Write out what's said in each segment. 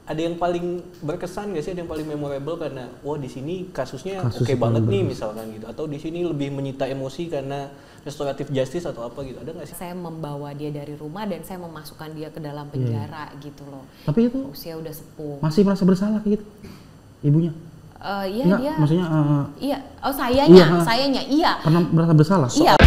ada yang paling berkesan nggak sih, ada yang paling memorable karena wah di sini kasusnya oke banget nih misalkan gitu, atau di sini lebih menyita emosi karena restoratif justice atau apa gitu, ada nggak sih? Saya membawa dia dari rumah dan saya memasukkan dia ke dalam penjara gitu loh. Tapi itu usia udah sepuh. masih merasa bersalah kayak gitu ibunya? Iya Enggak, dia. maksudnya Iya. Oh sayanya iya. pernah merasa bersalah? Iya.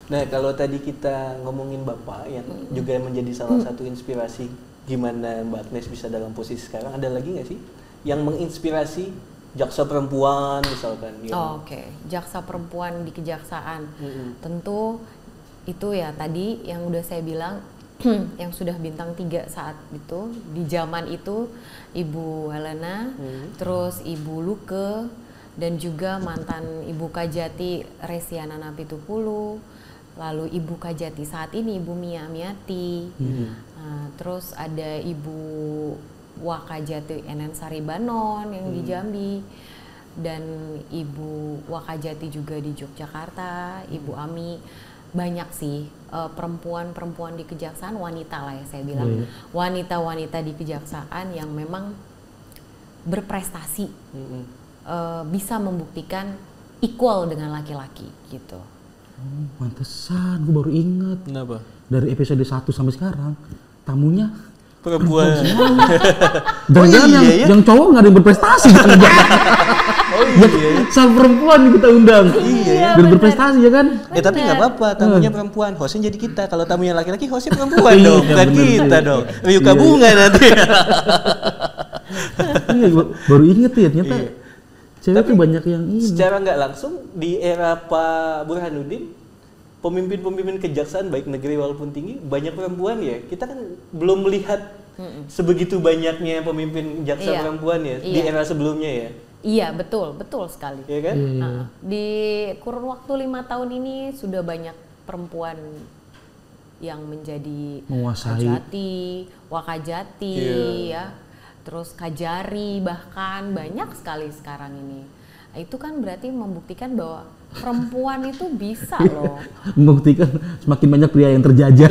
Nah kalau tadi kita ngomongin Bapak yang juga menjadi salah satu inspirasi gimana Mbak Agnes bisa dalam posisi sekarang, ada lagi nggak sih yang menginspirasi jaksa perempuan misalkan? Oke. Jaksa perempuan di kejaksaan. Tentu itu ya tadi yang udah saya bilang yang sudah bintang 3 saat itu, di zaman itu Ibu Helena, terus Ibu Luke, dan juga mantan Ibu Kajati Resiana Napitupulu, lalu Ibu Kajati saat ini Ibu Mia Miati, terus ada Ibu Wakajati Enen Saribanon yang di Jambi, dan Ibu Wakajati juga di Yogyakarta, Ibu Ami. Banyak sih perempuan-perempuan di kejaksaan, wanita lah ya saya bilang, wanita-wanita di kejaksaan yang memang berprestasi, bisa membuktikan equal dengan laki-laki gitu. Pantesan, gue baru ingat. Kenapa? Dari episode 1 sampai sekarang tamunya Perempuan. Jangan-jangan yang cowok nggak ada yang berprestasi. Sama perempuan kita undang. Biar berprestasi ya kan? Tapi nggak apa-apa, tamunya perempuan, hostnya jadi kita. Kalau tamunya laki-laki, hostnya perempuan dong, bukan kita dong. Yuka Bunga nanti. Baru inget ya ternyata cewek tuh banyak yang ini. Secara nggak langsung di era Pak Burhanuddin, pemimpin-pemimpin kejaksaan baik negeri walaupun tinggi banyak perempuan ya. Kita kan belum melihat sebegitu banyaknya pemimpin jaksa perempuan ya di era sebelumnya ya. Iya betul sekali. Iya kan? Di kurun waktu 5 tahun ini sudah banyak perempuan yang menjadi menguasai Kajati, Wakajati, ya, terus Kajari, bahkan banyak sekali sekarang ini. Itu kan berarti membuktikan bahwa perempuan itu bisa loh. Membuktikan semakin banyak pria yang terjajah.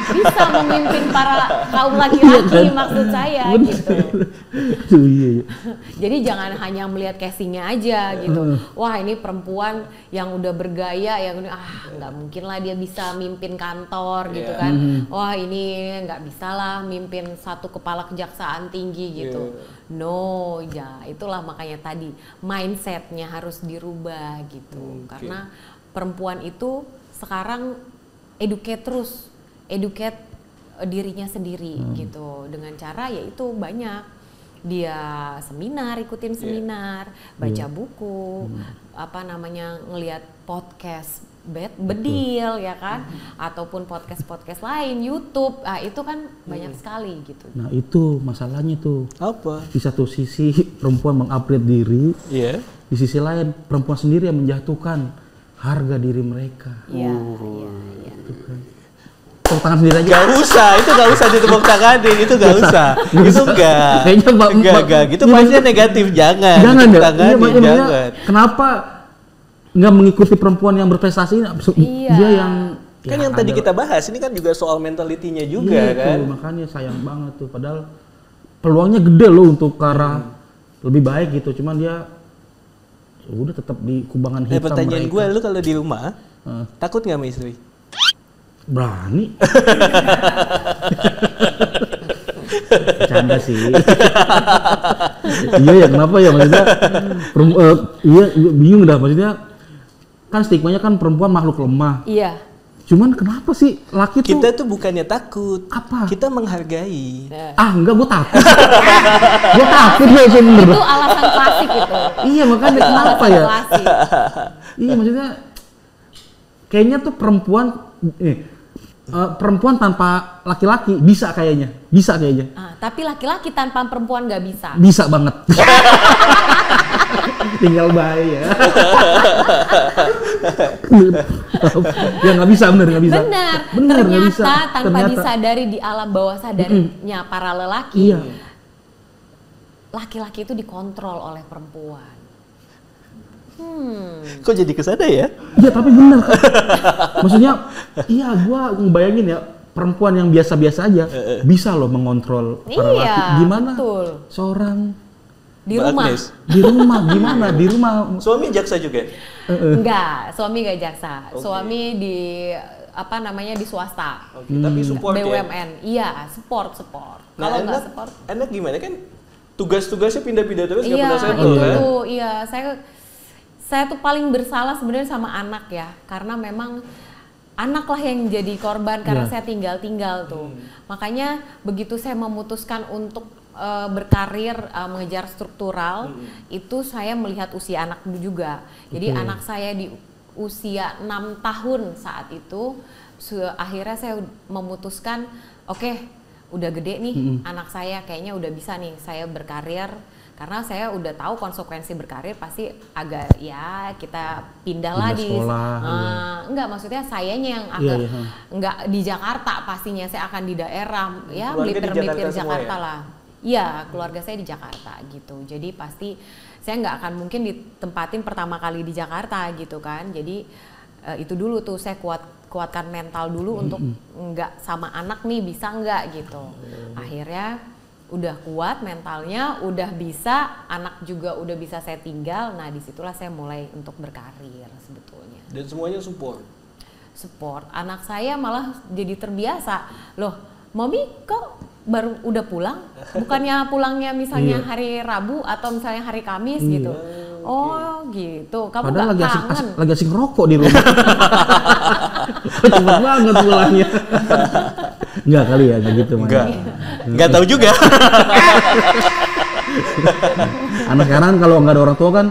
Bisa memimpin para kaum laki-laki, maksud saya gitu. Jadi jangan hanya melihat casingnya aja gitu. Wah ini perempuan yang udah bergaya, yang nggak mungkin lah dia bisa mimpin kantor gitu kan. Wah ini nggak bisa lah mimpin satu kepala kejaksaan tinggi gitu. No, ya itulah makanya tadi mindsetnya harus dirubah gitu. Karena perempuan itu sekarang educate dirinya sendiri gitu, dengan cara yaitu banyak dia seminar, ikutin seminar, baca buku, ngelihat podcast Bedil ya kan, ataupun podcast lain, YouTube, itu kan banyak sekali gitu. Nah itu masalahnya tuh. Apa? Di satu sisi perempuan mengupgrade diri, di sisi lain perempuan sendiri yang menjatuhkan harga diri mereka. Iya. Itu kan. Tepuk tangan sendiri aja. Gak usah, itu gak usah ditepuk tanganin, itu gak usah. Itu enggak. Kayaknya enggak, gitu pastinya negatif, jangan. Jangan ya. Jangan. Kenapa nggak mengikuti perempuan yang berprestasi? Dia yang kan yang tadi kita bahas ini kan juga soal mentalitinya juga kan. Makanya sayang banget tuh, padahal peluangnya gede loh untuk ke arah lebih baik gitu, cuman dia udah tetap di kubangan hitam. Pertanyaan gue, lu kalau di rumah takut nggak sama istri? Berani. Bercanda sih. Iya ya, kenapa ya maksudnya? Iya bingung dah, maksudnya kan stigmanya kan perempuan makhluk lemah. Iya. Cuman kenapa sih laki tuh? Kita tuh bukannya takut. Apa? Kita menghargai. Enggak, gue takut. Gue takut loh sebenernya. Itu alasan klasik itu. Iya makanya kenapa ya? Iya maksudnya kayaknya tuh perempuan tanpa laki-laki bisa kayaknya. Tapi laki-laki tanpa perempuan nggak bisa. Bisa banget. Tinggal bayar. Ya nggak bisa, nggak bisa. Benar, nggak ternyata bisa. tanpa disadari di alam bawah sadarnya para lelaki, Iya. laki-laki itu dikontrol oleh perempuan. Kok jadi kesana ya? Iya tapi benar. Maksudnya, iya gua ngebayangin ya perempuan yang biasa-biasa aja bisa loh mengontrol para Iya, laki. Gimana? betul. Seorang Di Mbak rumah. Agnes. di rumah gimana? Di rumah Suami jaksa juga? Enggak, suami gak jaksa. Oke. Suami di di swasta. Oke, tapi support ya? BUMN. Iya, support. Nah, Kalau nggak support, enak gimana kan? Tugas-tugasnya pindah-pindah terus nggak iya pernah itu settle kan? tuh, iya saya tuh paling bersalah sebenarnya sama anak ya, karena memang anak lah yang jadi korban karena Iya. saya tinggal tuh. Makanya begitu saya memutuskan untuk berkarir mengejar struktural, itu saya melihat usia anak juga. Jadi Oke. anak saya di usia 6 tahun saat itu, akhirnya saya memutuskan, oke, udah gede nih anak saya, kayaknya udah bisa nih saya berkarir. Karena saya udah tahu konsekuensi berkarir pasti agak ya kita pindahlah Pindah di sekolah, enggak, maksudnya sayanya yang Iya, agak iya. enggak di Jakarta, pastinya saya akan di daerah ya, Keluarga di melipir-melipir Jakarta semua Jakarta ya? lah. Iya, keluarga saya di Jakarta gitu. Jadi pasti saya nggak akan mungkin ditempatin pertama kali di Jakarta gitu kan. Jadi itu dulu tuh saya kuatkan mental dulu untuk nggak sama anak nih, bisa nggak gitu. Akhirnya udah kuat mentalnya, udah bisa, anak juga udah bisa saya tinggal. Nah disitulah saya mulai untuk berkarir sebetulnya. Dan semuanya support. Anak saya malah jadi terbiasa, loh Mami kok baru udah pulang, bukannya pulangnya misalnya Iya. hari Rabu atau misalnya hari Kamis Iya. gitu. Oh gitu, kamu padahal nggak lagi kangen? lagi asik ngerokok di rumah. Cepet banget pulangnya. Enggak kali ya, enggak gitu. Enggak. Enggak tahu juga. Anak sekarang kalau nggak ada orang tua kan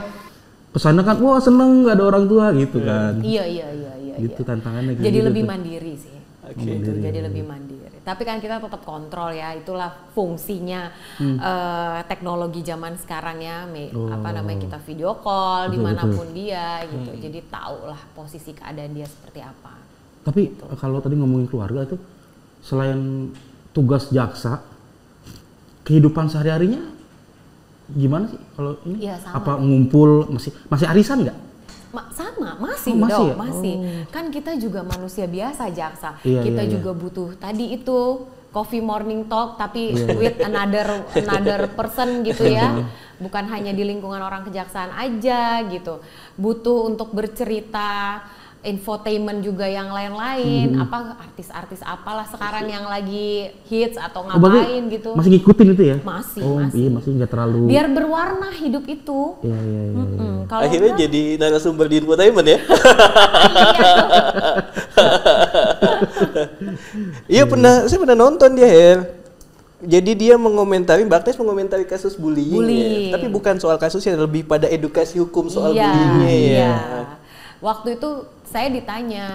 kesana kan, wah seneng nggak ada orang tua gitu kan. Iya. Gitu tantangannya. Jadi gitu lebih tuh. mandiri sih. Oke. Gitu, jadi lebih mandiri. Tapi kan kita tetap kontrol ya, itulah fungsinya teknologi zaman sekarang ya. Kita video call Betul, dimanapun dia gitu. Jadi tahu lah posisi keadaan dia seperti apa. Tapi kalau tadi ngomongin keluarga itu, selain tugas jaksa, kehidupan sehari-harinya gimana sih kalau ini? Iya, sama. Apa ngumpul masih arisan nggak? Sama, masih Oh, masih dong, ya? masih. Kan kita juga manusia biasa jaksa. Iya, Kita iya, juga butuh tadi itu coffee morning talk tapi with another person gitu ya. Bukan hanya di lingkungan orang kejaksaan aja gitu. Butuh untuk bercerita, infotainment juga yang lain-lain, apa artis-artis apalah sekarang yang lagi hits atau ngapain gitu. Masih ngikutin itu ya? Masih, Oh masih. iya, masih nggak terlalu. Biar berwarna hidup itu. Iya. Kalau Akhirnya enggak, jadi narasumber di infotainment ya. Iya saya pernah nonton dia Her. Jadi dia mengomentari, Mbak Agnes mengomentari kasus bullying. Bullying. Ya. Tapi bukan soal kasusnya, lebih pada edukasi hukum soal Iya, bullyingnya ya. iya. Waktu itu saya ditanya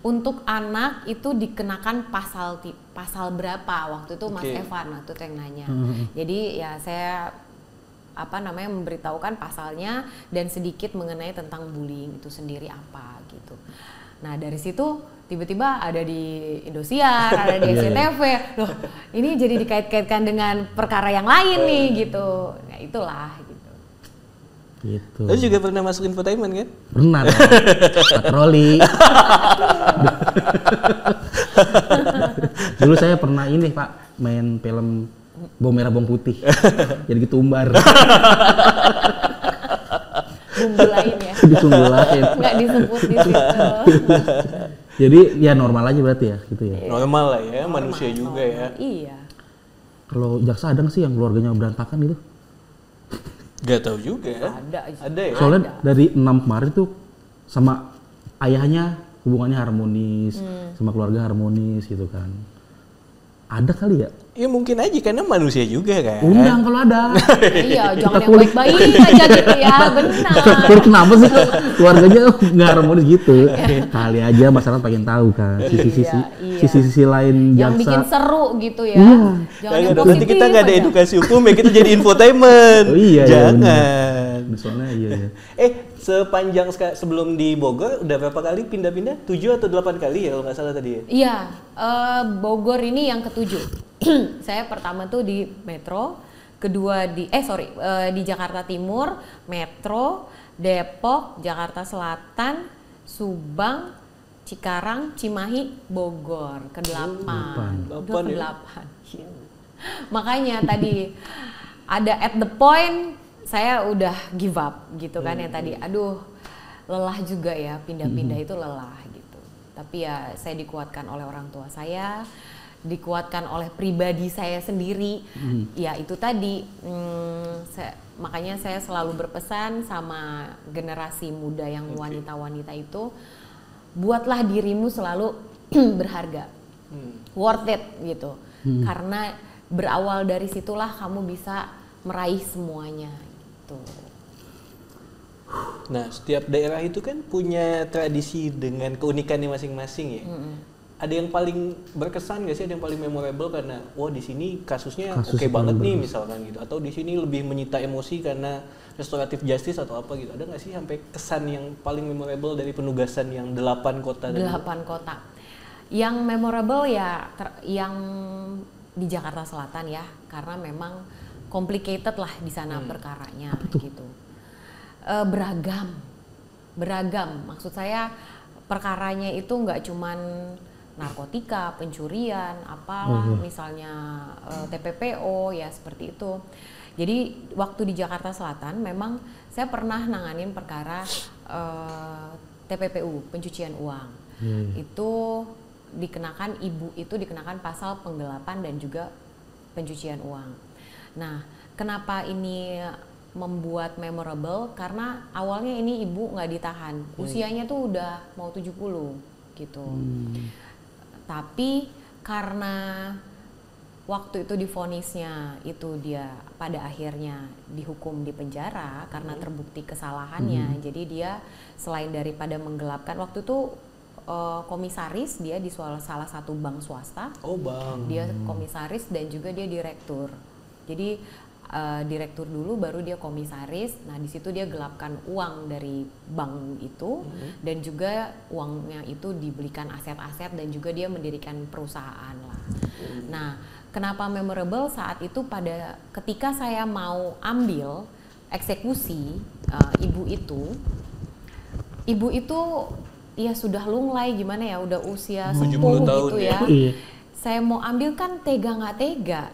untuk anak itu dikenakan pasal berapa? Waktu itu Mas Oke. Evan waktu itu yang nanya. Jadi ya saya memberitahukan pasalnya dan sedikit mengenai tentang bullying itu sendiri apa gitu. Nah dari situ tiba-tiba ada di Indosiar, ada di SCTV. Loh, ini jadi dikait-kaitkan dengan perkara yang lain nih gitu. Ya itulah gitu. Gitu. Lalu juga pernah masuk infotainment kan? Pernah dong. Patroli. Dulu saya pernah ini Pak, main film Bawang Merah Bawang Putih. Jadi ketumbar. Bumbu lain ya. Ditunggu lain. Nggak disebut di situ. Jadi ya normal aja berarti ya gitu ya. Normal lah ya, manusia juga ya. Iya. Kalau jaksa ada nggak sih yang keluarganya berantakan gitu? Gak tahu juga. Ada ya? Soalnya dari 6 kemarin tuh sama ayahnya hubungannya harmonis, sama keluarga harmonis gitu kan. Ada kali ya? Ya mungkin aja karena manusia juga kan. Undang kalau ada. Iya, jangan yang baik-baik aja gitu ya, benar. Tapi kenapa sih keluarganya nggak harmonis gitu? Kali aja masyarakat pengen tahu kan sisi-sisi lain Yang jaksa. bikin seru gitu ya. Iya. Jangan yang Nanti positif kita nggak ada aja. edukasi hukum ya, kita jadi infotainment. Oh iya, iya, Jangan. di sana iya. Sepanjang sebelum di Bogor udah berapa kali pindah-pindah? 7 atau 8 kali ya kalau nggak salah tadi ya? Iya, Bogor ini yang ke-7. Saya pertama tuh di Metro, kedua di Jakarta Timur, Metro, Depok, Jakarta Selatan, Subang, Cikarang, Cimahi, Bogor, ke-8. Udah ke-8. Ya. Makanya tadi ada at the point saya udah give up gitu kan ya tadi. Aduh, lelah juga ya, pindah-pindah itu lelah gitu. Tapi ya saya dikuatkan oleh orang tua saya, dikuatkan oleh pribadi saya sendiri. Ya itu tadi, makanya saya selalu berpesan sama generasi muda yang wanita-wanita itu, buatlah dirimu selalu berharga, worth it gitu. Karena berawal dari situlah kamu bisa meraih semuanya gitu. Nah, setiap daerah itu kan punya tradisi dengan keunikannya masing-masing ya. Ada yang paling berkesan nggak sih? Ada yang paling memorable karena wah di sini kasusnya oke banget nih misalkan gitu, atau di sini lebih menyita emosi karena restoratif justice atau apa gitu. Ada nggak sih sampai kesan yang paling memorable dari penugasan yang 8 kota? 8 kota. Yang memorable ya yang di Jakarta Selatan ya, karena memang complicated lah di sana perkaranya gitu. Beragam. Maksud saya perkaranya itu nggak cuman narkotika, pencurian, apalah misalnya TPPO ya seperti itu. Jadi waktu di Jakarta Selatan memang saya pernah nanganin perkara TPPU, pencucian uang. Itu dikenakan dikenakan pasal penggelapan dan juga pencucian uang. Nah, kenapa ini membuat memorable? Karena awalnya ini ibu nggak ditahan, usianya tuh udah mau 70 gitu. Tapi karena waktu itu divonisnya itu dia pada akhirnya dihukum di penjara karena terbukti kesalahannya. Jadi dia selain daripada menggelapkan, waktu itu komisaris dia di salah satu bank swasta. Dia komisaris dan juga dia direktur. Jadi direktur dulu baru dia komisaris. Nah, di situ dia gelapkan uang dari bank itu dan juga uangnya itu dibelikan aset-aset dan juga dia mendirikan perusahaan lah. Nah, kenapa memorable saat itu ketika saya mau ambil eksekusi ibu itu ya sudah lunglai gimana ya, udah usia sepuh gitu ya. Saya mau ambil kan tega nggak tega,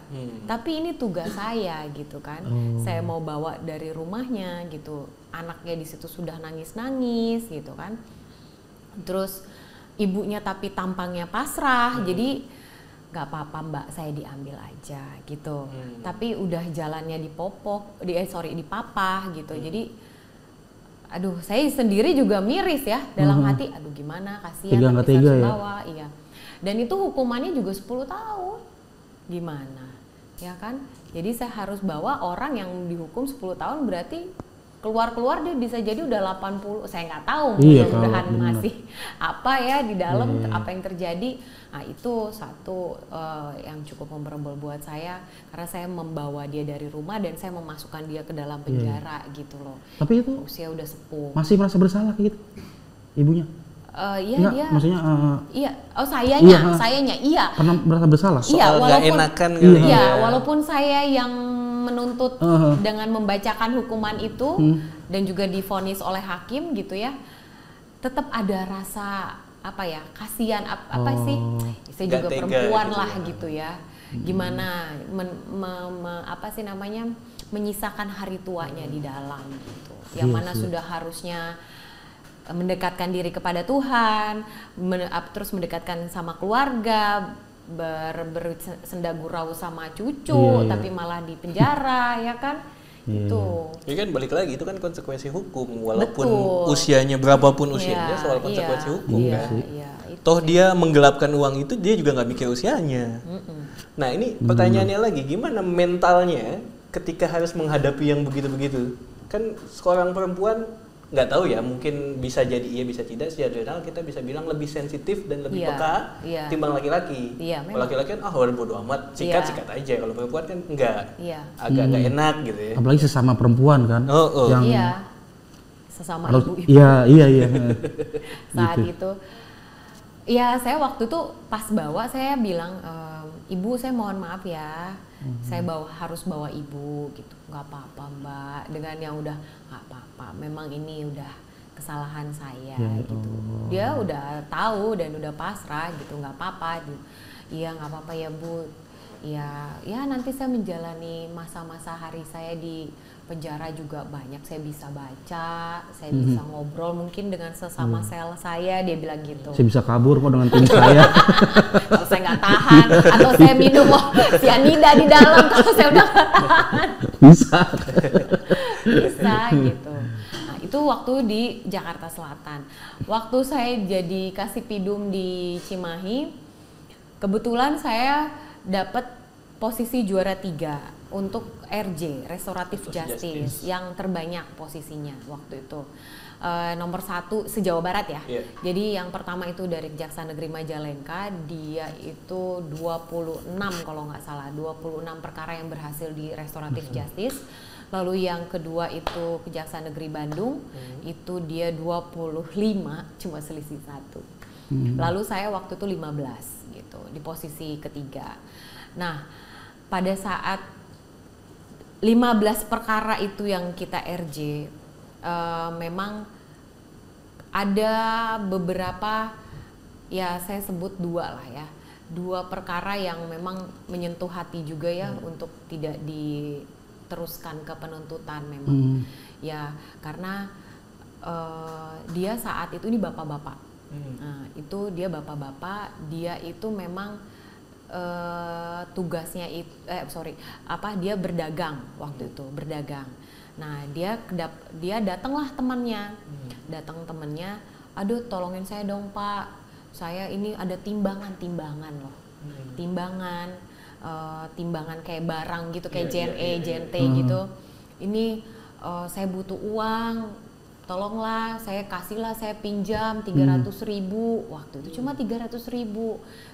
tapi ini tugas saya gitu kan. Saya mau bawa dari rumahnya gitu, anaknya di situ sudah nangis gitu kan. Terus ibunya tapi tampangnya pasrah, jadi nggak apa-apa mbak, saya diambil aja gitu. Tapi udah jalannya dipapah gitu. Jadi aduh, saya sendiri juga miris ya dalam hati. Aduh gimana, kasihan tapi saya harus bawa, iya. Dan itu hukumannya juga 10 tahun. Gimana? Ya kan? Jadi saya harus bawa orang yang dihukum 10 tahun, berarti keluar-keluar dia bisa jadi udah 80. Saya nggak tahu mudah-mudahan masih apa ya di dalam apa yang terjadi. Nah, itu satu yang cukup memorable buat saya karena saya membawa dia dari rumah dan saya memasukkan dia ke dalam penjara gitu loh. Tapi itu usia udah sepuh. Masih merasa bersalah kayak gitu ibunya? Iya enggak, dia. Maksudnya iya. Oh, sayanya iya. Karena merasa bersalah. Iya, nggak enakan gitu. Iya, walaupun saya yang menuntut dengan membacakan hukuman itu dan juga divonis oleh hakim gitu ya, tetap ada rasa apa ya, kasihan apa sih, saya juga perempuan gitu lah gitu ya, gimana menyisakan hari tuanya di dalam gitu, yang mana sudah harusnya mendekatkan diri kepada Tuhan, terus mendekatkan sama keluarga, bersenda gurau sama cucu, tapi malah di penjara ya kan. Itu. Ini kan balik lagi, itu kan konsekuensi hukum, walaupun usianya berapapun usianya, soal konsekuensi hukum kan. Toh dia menggelapkan uang itu dia juga nggak mikir usianya. Nah ini pertanyaannya lagi, gimana mentalnya ketika harus menghadapi yang begitu-begitu? Kan seorang perempuan nggak tahu ya, mungkin bisa jadi iya bisa tidak, secara general kita bisa bilang lebih sensitif dan lebih peka timbang laki-laki. Kalau laki-laki kan bodo amat, sikat aja. Kalau perempuan kan enggak, agak nggak enak gitu ya. Apalagi sesama perempuan kan, yang sesama ibu-ibu. Iya. Saat gitu. itu, ya saya waktu itu pas bawa saya bilang, ibu saya mohon maaf ya, saya harus bawa ibu gitu. Nggak apa-apa mbak, dengan yang udah nggak apa-apa, memang ini udah kesalahan saya gitu. Dia udah tahu dan udah pasrah gitu, nggak apa-apa. Iya nggak apa-apa ya bu. Ya nanti saya menjalani masa-masa hari saya di penjara juga banyak, saya bisa baca, saya bisa ngobrol mungkin dengan sesama sel saya, dia bilang gitu. Saya bisa kabur kok dengan tim saya. Kalau saya nggak tahan, atau saya minum cyanida di dalam kalau saya udah nggak tahan. Bisa gitu. Nah itu waktu di Jakarta Selatan. Waktu saya jadi Kasipidum di Cimahi, kebetulan saya dapat posisi juara 3 untuk RJ, Restoratif Justice, yang terbanyak posisinya waktu itu. Nomor 1 se-Jawa Barat ya. Jadi yang pertama itu dari Kejaksaan Negeri Majalengka, dia itu 26 kalau nggak salah, 26 perkara yang berhasil di Restoratif Justice. Lalu yang kedua itu Kejaksaan Negeri Bandung, itu dia 25, cuma selisih 1. Lalu saya waktu itu 15 gitu, di posisi ketiga. Nah, pada saat 15 perkara itu yang kita RJ, memang ada beberapa, ya saya sebut 2 lah ya, 2 perkara yang memang menyentuh hati juga ya, untuk tidak diteruskan ke penuntutan memang. Ya karena dia saat itu, ini bapak-bapak, nah itu dia bapak-bapak, dia itu memang tugasnya itu, dia berdagang waktu itu, berdagang. Nah dia datanglah temannya, aduh tolongin saya dong pak, saya ini ada timbangan loh, timbangan kayak barang gitu, kayak JNE, gitu. Ini saya butuh uang, tolonglah, saya kasihlah, saya pinjam 300.000, waktu itu cuma 300.000,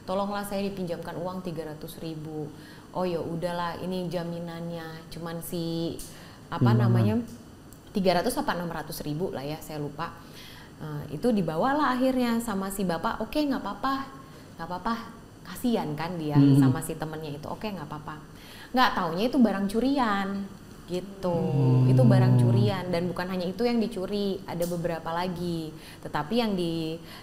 tolonglah saya dipinjamkan uang 300.000. Oh ya udahlah, ini jaminannya, cuman 300 apa 600.000 lah ya, saya lupa. Itu dibawalah akhirnya sama si bapak. Oke, nggak apa-apa, kasihan kan dia sama si temennya itu. Oke, nggak apa-apa. Nggak taunya itu barang curian. Gitu, itu barang curian, dan bukan hanya itu yang dicuri, ada beberapa lagi. Tetapi yang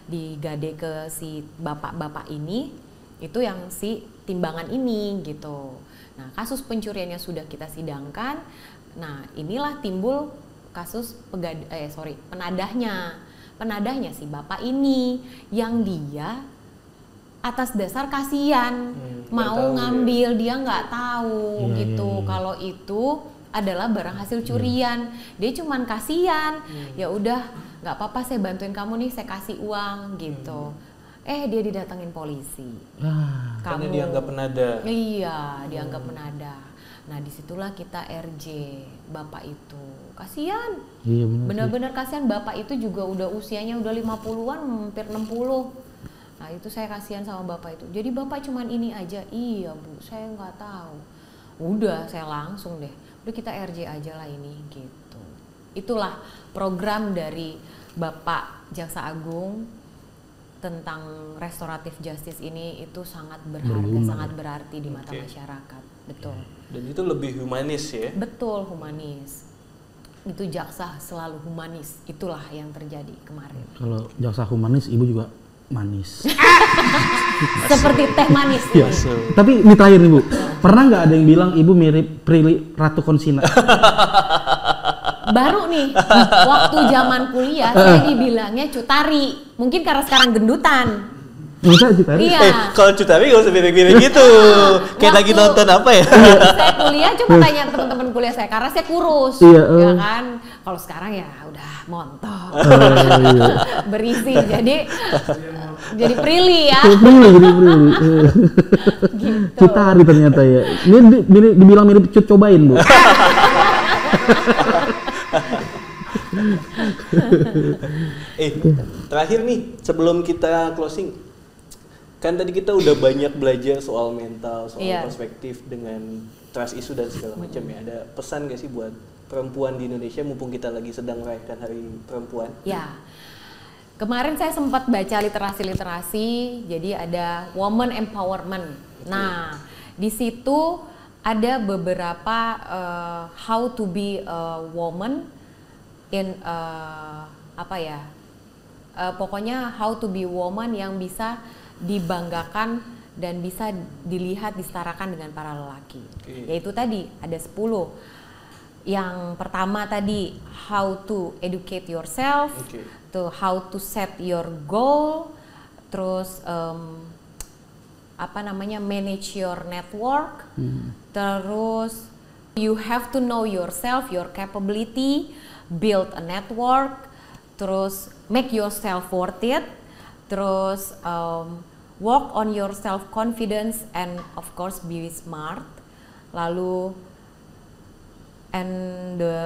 digade ke si bapak-bapak ini, itu yang si timbangan ini gitu. Nah kasus pencuriannya sudah kita sidangkan. Nah inilah timbul kasus penadahnya si bapak ini, yang dia atas dasar kasihan mau ngambil, dia nggak tahu gitu kalau itu adalah barang hasil curian. Dia cuman kasihan, ya udah nggak apa-apa, saya bantuin kamu nih, saya kasih uang gitu. Dia didatengin polisi. Karena dianggap penada. Iya, dianggap penada. Nah disitulah kita RJ bapak itu, kasihan. Iya, benar-benar kasihan, bapak itu juga udah usianya udah 50-an, hampir 60. Nah itu saya kasihan sama bapak itu. Jadi bapak cuman ini aja, iya bu, saya nggak tahu. Udah saya langsung deh, udah kita RJ aja lah ini gitu. Itulah program dari Bapak Jaksa Agung tentang restoratif justice ini, itu sangat berharga, sangat berarti di mata masyarakat. Betul. Dan itu lebih humanis ya? Betul, humanis. Itu jaksa selalu humanis, itulah yang terjadi kemarin. Kalau jaksa humanis, ibu juga manis. Seperti teh manis. Ya. Tapi ini terakhir nih Bu, pernah nggak ada yang bilang ibu mirip Prilly Ratu Konsina? Baru nih, waktu zaman kuliah saya dibilangnya Cutari. Mungkin karena sekarang gendutan. Masa Cutari? Iya. Kalau Cutari gak usah mirip-mirip gitu. Kayak lagi nonton apa ya? Saya kuliah cuma tanya teman-teman kuliah saya, karena saya kurus. Ya kan. Kalau sekarang ya udah montok. Berisi. Jadi Prilly ya. Prilly. Gitu. Cutari ternyata ya. Ini dibilang mirip Cut Cobain Bu. Terakhir nih sebelum kita closing, kan tadi kita udah banyak belajar soal mental, soal perspektif dengan trust issue dan segala macam ya. Ada pesan gak sih buat perempuan di Indonesia mumpung kita lagi sedang merayakan Hari Perempuan? Ya. Kemarin saya sempat baca literasi, jadi ada woman empowerment. Nah, di situ ada beberapa how to be a woman in pokoknya how to be woman yang bisa dibanggakan dan bisa dilihat disetarakan dengan para lelaki. Yaitu tadi ada 10. Yang pertama tadi how to educate yourself, to how to set your goal, terus manage your network, terus you have to know yourself, your capability, build a network, terus make yourself worth it, terus work on your self confidence and of course be smart. Lalu and the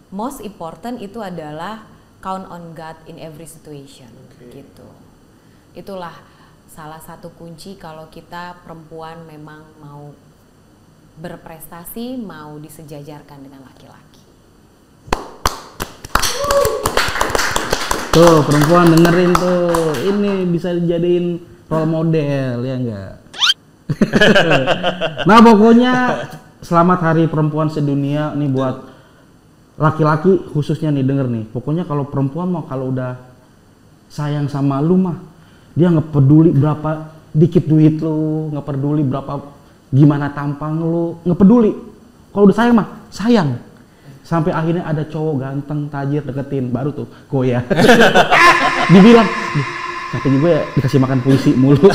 most important itu adalah count on God in every situation, gitu. Itulah salah satu kunci kalau kita perempuan memang mau berprestasi, mau disejajarkan dengan laki-laki. Tuh perempuan dengerin tuh, ini bisa dijadiin role model ya enggak? Nah pokoknya selamat Hari Perempuan Sedunia nih buat laki-laki khususnya nih, denger nih. Pokoknya kalau perempuan mau kalau udah sayang sama lu mah, dia nggak peduli berapa dikit duit lu, nggak peduli berapa gimana tampang lu, nggak peduli. Kalau udah sayang mah sayang. Sampai akhirnya ada cowok ganteng, tajir deketin, baru tuh goyah. Dibilang, capek juga ya dikasih makan puisi mulu.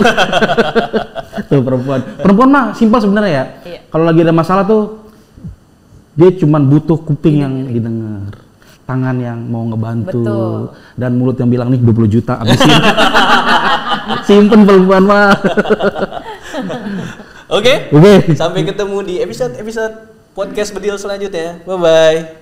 Tuh perempuan mah simpel sebenarnya ya. Kalau lagi ada masalah tuh dia cuman butuh kuping yang didengar, tangan yang mau ngebantu, dan mulut yang bilang nih 20 juta abisin. Simpen perempuan mah. Oke. Sampai ketemu di episode podcast Bedil selanjutnya. Bye bye.